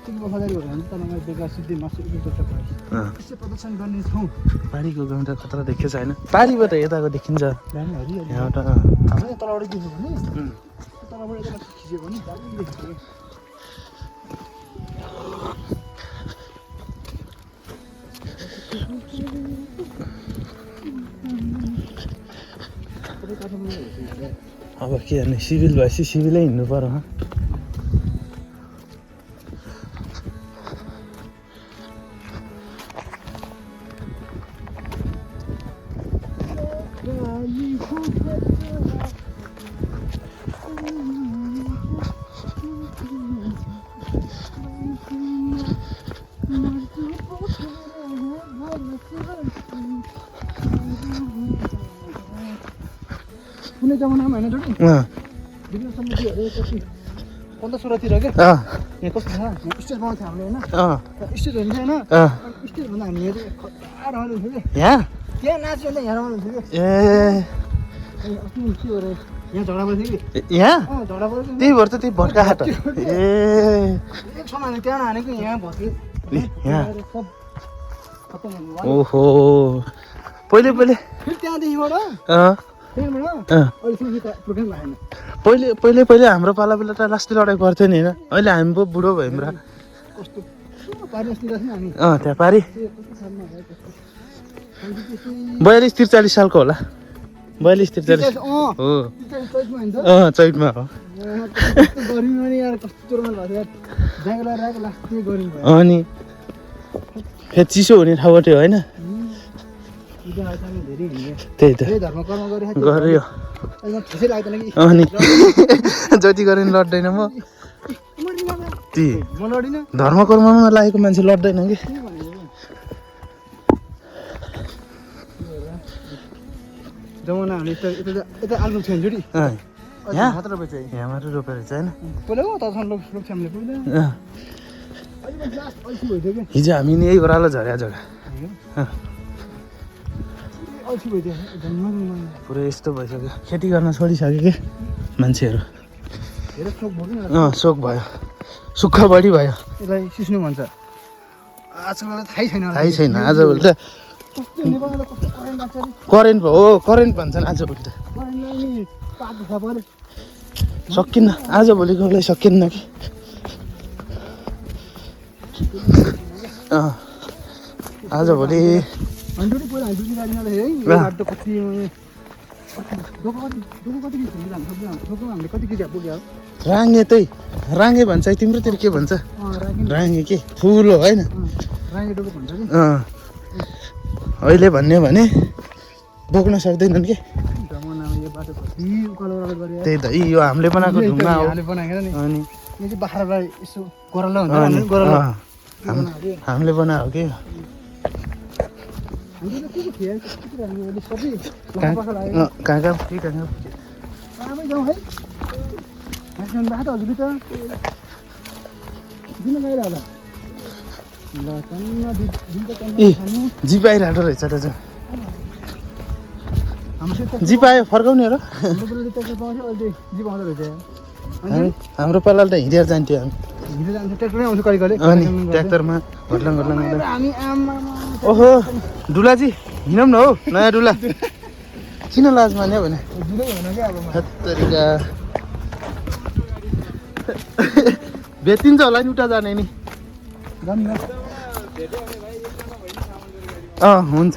यतिको वफादारी हो भने तपाईँ बेकार सिद्धि मासु प्रदर्शन गर्ने ठाउँ पारीको गाउँ त खतरा देखेको छैन पारीबाट यताको देखिन्छ यहाँबाट हाम्रो तलबाट देख्यो भने तलबाट यता खिच्यो भने दामी देखिन्छ अब के गर्ने सिभिल भएपछि सिभिलै हिँड्नु पर्यो कुनै जमानामा होइन जोडी विभिन्न समितिहरू कति 15-16 क्या यहाँ कस्तो छ स्टेज बनाउँथ्यो हामीले होइन स्टेज हुन्छ होइन स्टेज भन्दा हामीले खतरा रमाइलो थियो क्या त्यहाँ नाच्यो भने यहाँ रमाइलो थियो क्या अस्ति के हो रे यहाँ झगडा पर्थ्यो कि यहाँ झगडा पर्थ्यो त्यही भएर त त्यही भट्का हाट एक समानले त्यहाँ हानेको यहाँ भत्यो सब खतम ओहो पहिले फेरि त्यहाँदेखिबाट पहिले हाम्रो पाला बेला त लास्टै लडाइँ पर्थ्यो नि होइन अहिले हामी पो बुढो भयौँ र त्यहाँ पारी 42-43 सालको होला 42-43 हो चैतमा हो अनि फेरि चिसो हुने ठाउँबाट होइन त्यही त गऱ्यो अनि जति गरे नि लड्दैन म ती धर्म कर्ममा लागेको मान्छे लड्दैन कि यहाँ मात्रै रोपेर चाहिँ होइन हिजो हामी नि यही ओह्रालो झर्या जग्गा पुरै यस्तो भइसक्यो खेती गर्न छोडिसक्यो कि मान्छेहरू शोक भयो सुख बढी भयो सिस्नु भन्छ आजकल थाहै छैन आजभोलि त करेन्ट भयो हो करेन्ट भन्छन् आजभोलि त सकिन्न आजभोलिकोलाई सकिन्न कि आजभोलि राङ्गे त्यही राङ्गे भन्छ तिम्रोतिर के भन्छ राङ्गे के ठुलो होइन अहिले भन्ने भने बोक्न सक्दैनन् कि त्यही त यो हामीले बनाएको ढुङ्गा हो अनि हामीले बनाएको कि जिप आइरहेको रहेछ दाजु जिप आयो फर्काउने र हाम्रो पालाले त हिँडेर जान्थ्यो हामी अनि ट्र्याक्टरमा घट्लाङ ओहो डुलाजी हिँडौँ न हौ नयाँ डुला किन लाज मान्यो भने तरिका बेचिन्छ होला नि उता जाने नि हुन्छ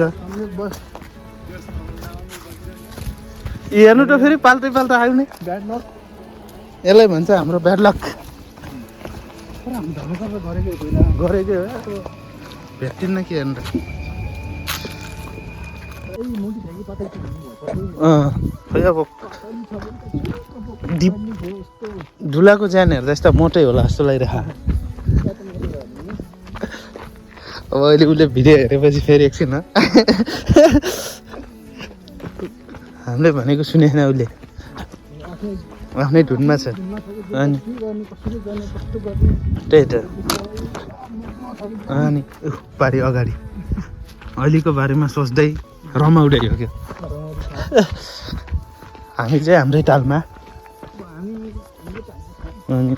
हेर्नु त फेरि पाल्दै आयो नि यसलाई भन्छ हाम्रो ब्याड लक गरेकै हो भेटिन्न के हेर्नु खोइ अब ढुलाको ज्यान हेर्दा यस्तो मोटै होला जस्तो लागिरहेको अब अहिले उसले भिडियो हेरेपछि फेरि एकछिन हामीले भनेको सुनेन उसले आफ्नै धुनमा छ अनि त्यही त अनि पारी अगाडि अहिलेको बारेमा सोच्दै रमाउँदै हो क्या हामी चाहिँ हाम्रै तालमा अनि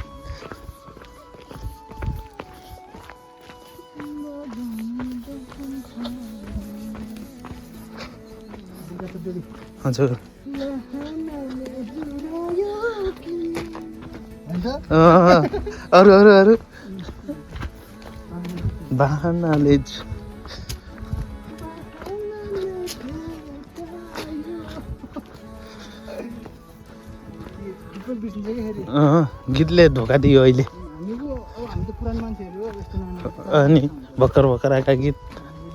जोडी हजुर हुन्छ अरू अरू अरू बाहनाले बिर्सिन्छ कि फेरि गीतले धोका दियो अहिले हामी त पुरानो मान्छेहरू हो यस्तो नयाँ अनि भर्खर भर्खर आएका गीत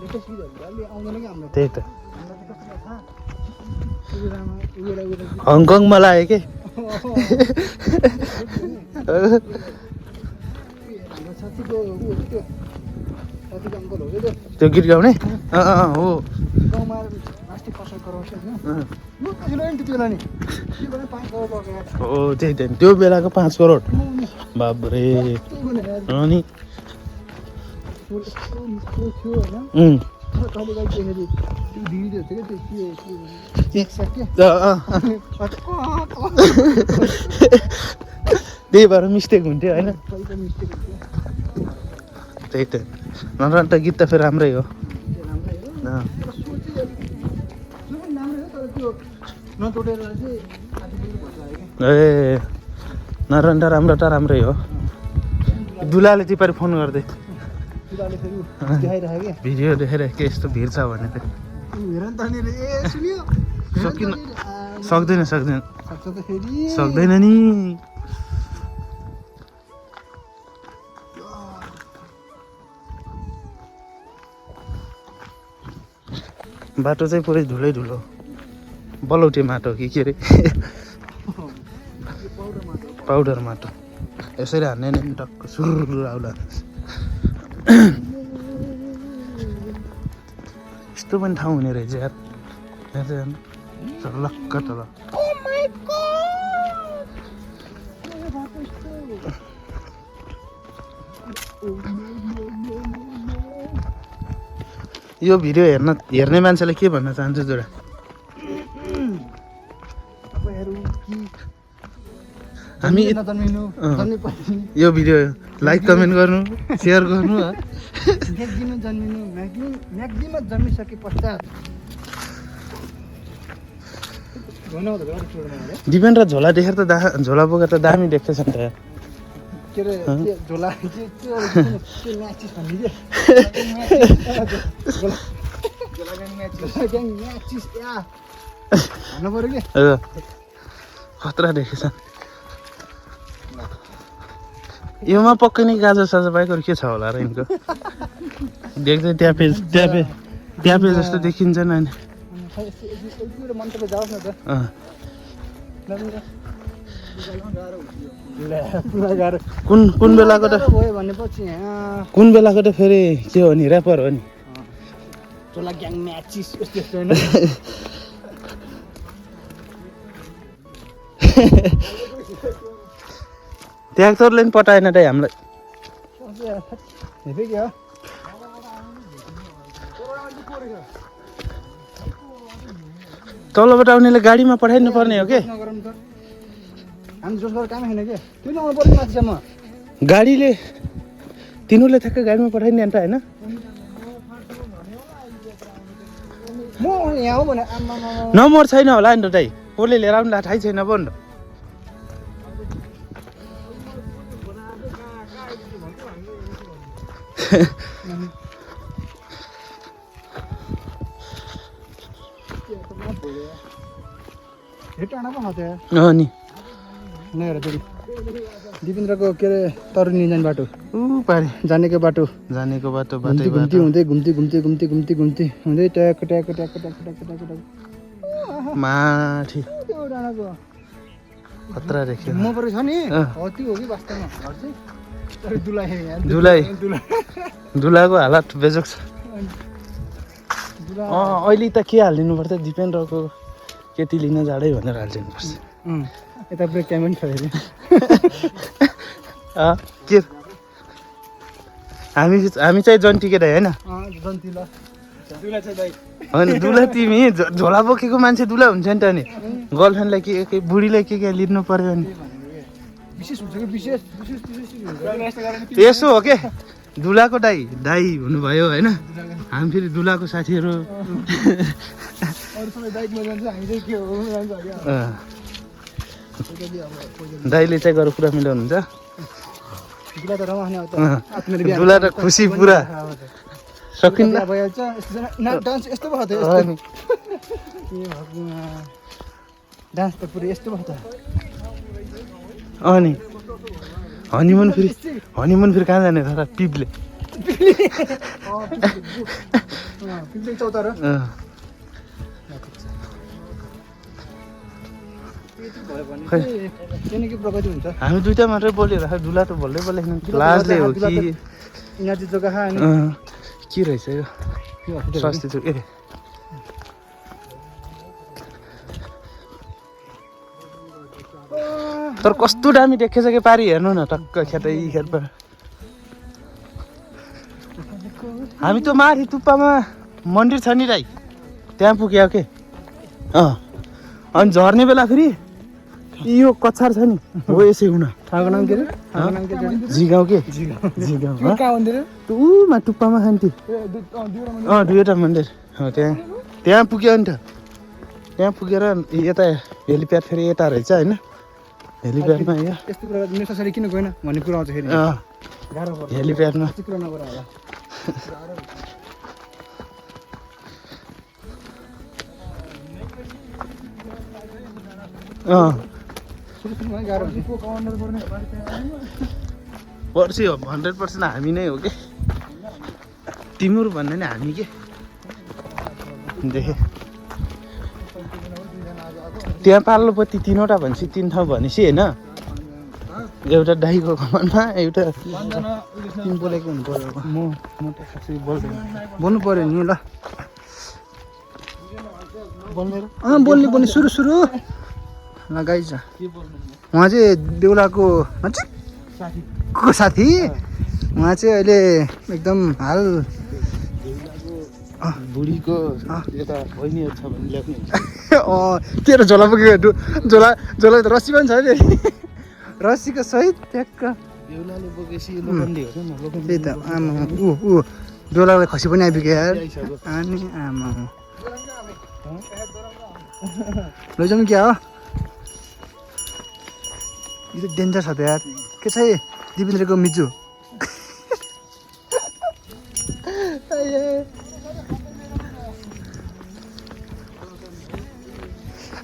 लेटेस्ट गीतहरू अलि आउँदैन कि हाम्रो त्यही त हामीलाई त कस्तो थाहा उयोमा हङकङमा लाग्यो के हाम्रो साथीको ऊ त्यो साथीको अङ्कल हो क्या त्यो गीत गाउने हो गाउँमा प्लास्टिक पसल गराउँछ होइन लु त्यसले नि त्यो बेला नि त्यो बेला 5 करोड लगेर हो त्यही त त्यो बेलाको 5 करोड बाबरे अनि थियो होइन कहिले कहिले त्यो भिडियो थियो क्या त्यही भएर मिस्टेक हुन्थ्यो होइन मिस्टेक हुन्छ त्यही त नराम्रो त गीत त फेरि राम्रै हो नतोडेर चाहिँ ए नराम्रो त राम्रो त राम्रै हो दुलाले चाहिँ पारि फोन गर्दै देखाइरहेको क्या भिडियो देखेर के यस्तो भिड छ भने त हेर नि त नि ए सुन्यो सकिन सक्दैन सक्दैन सक्छ त फेरि सक्दैन नि बाटो चाहिँ पुरै धुलै धुलो बलौटे माटो कि के अरे पाउडर माटो यसरी हान्ने नि टक्क सुरु आउला यस्तो पनि ठाउँ हुने रहेछ यार यहाँ चाहिँ लक्क तल यो भिडियो हेर्ने मान्छेलाई के भन्न चाहन्छु जोडा हामी यो भिडियो लाइक कमेन्ट गर्नु सेयर गर्नु म्याक्सिमम जन्मिसके पश्चात दिपेन र झोला देखेर त झोला बोकेर त दामी देख्दैछ नि त के अरे झोला भन्नु पऱ्यो कि खतरा देखेछ योमा पक्कै नै गाजा साजा बाइकहरू के छ होला र यिनको देख्दै त्यहाँ पेज जस्तो देखिन्छ नि मन्तव्य जाओस् न त कुन बेलाको त भयो भनेपछि कुन बेलाको त फेरि के हो नि ऱ्यापर हो नि चोला ग्याङ म्याचिस यस्तो यस्तो होइन ट्र्याक्टरले पनि पटाएन त हामीलाई तलबाट आउनेले गाडीमा पठाइदिनु पर्ने हो के हामी जोस गरेर काम छैन के त्यो नआउनु पर्ने माथिसम्म गाडीले तिनीहरूले ठ्याक्कै गाडीमा पठाइदिने अन्त होइन म यहाँ हो भने नम्बर छैन होला नि त दाइ कसले लिएर आउनु थाहै छैन पो नि त नि दिपेन्द्रको के अरे तरुनी जाने बाटो पारि जानेको बाटो घुम्ती हुँदै ट्याक माथि खतरा देख्यो म पऱ्यो छ नि हति हो कि वास्तवमा दुलाको हालत बेजोक छ अहिले त के हालिदिनु पर्छ दिपेन्द्रको केटी लिन जाडै भनेर हालिदिनु पर्छ यता ब्रेक टाइम पनि छ के हामी चाहिँ जन्ती केटा होइन अनि दुला तिमी झोला बोकेको मान्छे दुला हुन्छ नि त नि गर्लफ्रेन्डलाई के बुढीलाई के लिनु पर्यो नि यसो हो के दुलाको दाई हुनुभयो होइन हामी फेरि दुलाको साथीहरू अरू सबै बाइकमा जान्छ हामी चाहिँ के हो जान्छ अरे दाइले चाहिँ गरेर पुरा मिलाउनुहुन्छ दुला त रमाउने हो त दुला त खुसी पुरा सकिन्न भइहाल्छ यस्तो डान्स यस्तो भयो त यस्तो ए भगवान डान्स त पुरै यस्तो भयो त अनि हनीमुन फेरि कहाँ जाने त पिपले पिपले चौतारा के प्रगति हुन्छ हामी दुइटा मात्रै बोलिरहेको दुला त बोल्दै बोलेन लाजले हो कि इनाजी जग्गा के रहेछ यो स्वास्थ्य चोक ए तर कस्तो दामी देखेछ कि पारि हेर्नु न टक्क खेतै खेतमा हामी त माथि टुप्पामा मन्दिर छ नि राई त्यहाँ पुग्यो के अनि झर्ने बेला फेरि यो कछार छ नि हो यसै हुन ठाउँको नाम के अरे झिगाउँ के झिगाउँ कहाँ मन्दिर ऊमा टुप्पामा खान्थ्यो दुईवटा मन्दिर त्यहाँ पुग्यो नि त त्यहाँ पुगेर यता हेलिप्याड फेरि यता रहेछ होइन हेलिप्याडमा यो यस्तो कुरा नेसरी किन गएन भन्ने कुरा आउँछ फेरि गाह्रो पर्छ हेलिप्याडमा कुरा नगर होला गाह्रो पर्सि हो 100% हामी नै हो कि तिम्रो भन्ने नि हामी के देखे त्यहाँ पाल्लोपट्टि 3वटा भनेपछि 3 ठाउँ भनेपछि होइन एउटा दाइको कमानमा एउटा तिमी बोलेको हुनु पर्यो म त खासै बोल्दैन बोल्नु पर्यो नि ल बोल्ने सुरु ल गाइज उहाँ चाहिँ बेहुलाको नजिकको साथी उहाँ चाहिँ अहिले एकदम हाल बुढीको यता बहिनीहरू छ भने ल्याउने तेरो झोला पुगेको झोला त रस्सी पनि छ फेरि रस्सीको सहित ट्याक्क बेहुलाले बोकेपछि लोखण्डी हो नि त्यही त आमा ऊ बेहुलालाई खसी पनि आइपुग्यो यार अनि आमा लैजाउँ क्या हो यो त डेन्जर छ त यार के छ दिपेन्द्रको मिजु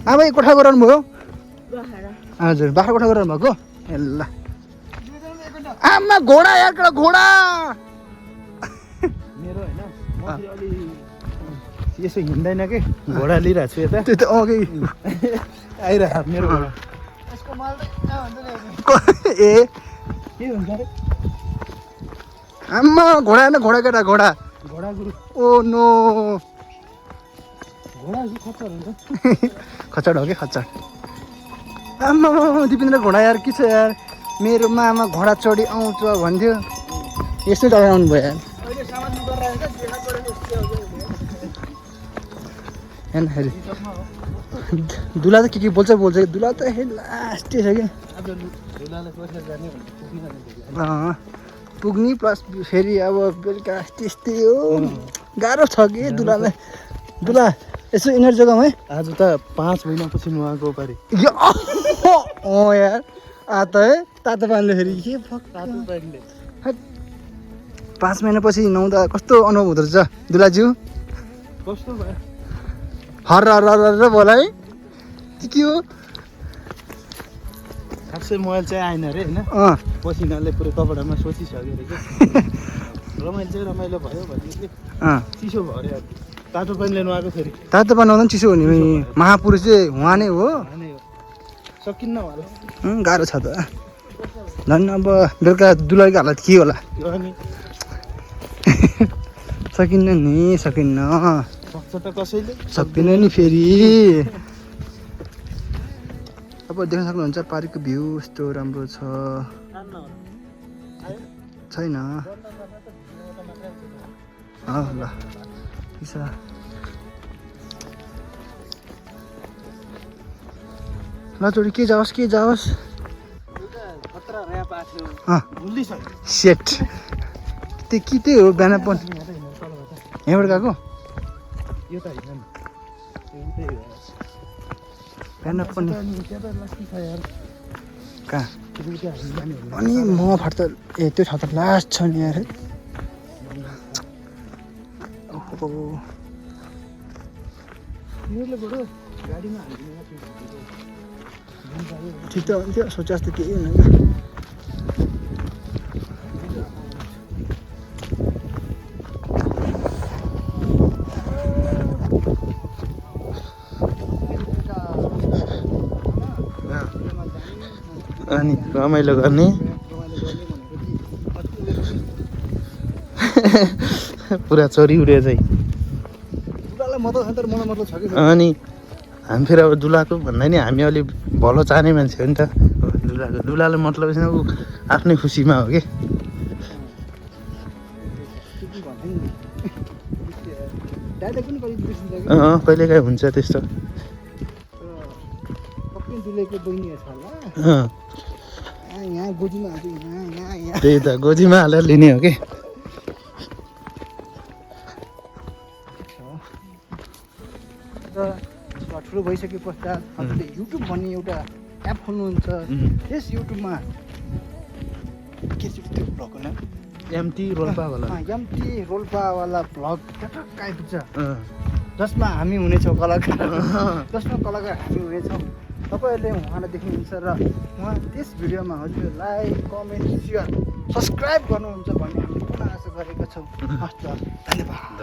आमा कोठा गराउनु भयो हजुर बाख्रा कोठा गराउनु भएको ए ल आमा घोडा यार घोडा मेरो होइन यसो हिँड्दैन कि घोडा लिइरहेको छु यता त्यो त अघि आइरह मेरो घोडा ए के हुन्छ अरे आमा घोडा होइन घोडा केटा घोडा घोडा गुरु ओ नो घोडा खच्चर हुन्छ खच्चड हो कि खच्चड आमा दिपेन्द्र घोडा यार के छ यार मेरोमा आमा घोडा चढी आउँछ भन्थ्यो यस्तै चढाइ आउनु भयो यार हेर्न हेरि दुला त के बोल्छ दुला त लास्टै छ कि पुग्ने प्लस फेरि अब बेलुका त्यस्तै हो गाह्रो छ कि दुलालाई दुला यसो यिनीहरू जग्गामा है आज त 5 महिनापछि नुहाएको पारि यार है तातो पानीले फेरि के तातो पानीले 5 महिनापछि नुहाउँदा कस्तो अनुभव हुँदो रहेछ दुलाज्यू कस्तो भयो हर बोला है के हो खासै मोबाइल चाहिँ आएन अरे होइन पसिनाले पुरै कपडामा सोचिसक्यो अरे कि रमाइलो चाहिँ रमाइलो भयो भने कि चिसो भयो अरे तातो पानीले नुहाएको फेरि तातो पानी नुहाउँदा पनि चिसो हुने महापुरुष चाहिँ उहाँ नै हो सकिन्न होला गाह्रो छ त झन् अब बेलुका दुलैको हालत के होला सकिन्न नि सकिन्न सक्छ त कसैले सक्दैन नि फेरि अब देख्न सक्नुहुन्छ पारिको भ्यू यस्तो राम्रो छ छैन ल ल चोरी के जाओस् सेट त्यो कि त्यही हो बिहानपन यहाँबाट गएको यो त होइन नि बिहानपन कहाँ अनि म फाट्छ ए त्यो ठाउँ त लास्ट छ नि यार ओहो गाडीमा ठिक त हुन्थ्यो सोचे जस्तो केही हुँदैन अनि रमाइलो गर्ने पुरा चोरी उड्यो चाहिँ अनि हामी फेरि अब दुलाको भन्दा नि हामी अलिक भलो चाहने मान्छे हो नि त दुलाले मतलब छैन ऊ आफ्नै खुसीमा हो कि कहिलेकाहीँ हुन्छ त्यस्तो त्यही त गोजीमा हालेर लिने हो कि ठुलो भइसके पश्चात हजुरले युट्युब भन्ने एउटा एप खोल्नुहुन्छ त्यस युट्युबमा के चाहिँ त्यो भ्लगको नाम एमटी रोल्पावाला एमटी रोल्पावाला भ्लग टक्क आइपुग्छ जसमा हामी हुनेछौँ कलाकार जसमा कलाकार हामी हुनेछौँ तपाईँहरूले उहाँलाई देख्नुहुन्छ र उहाँ त्यस भिडियोमा हजुरले लाइक कमेन्ट सेयर सब्सक्राइब गर्नुहुन्छ भन्ने हामी पुनः आशा गरेका छौँ हस् त धन्यवाद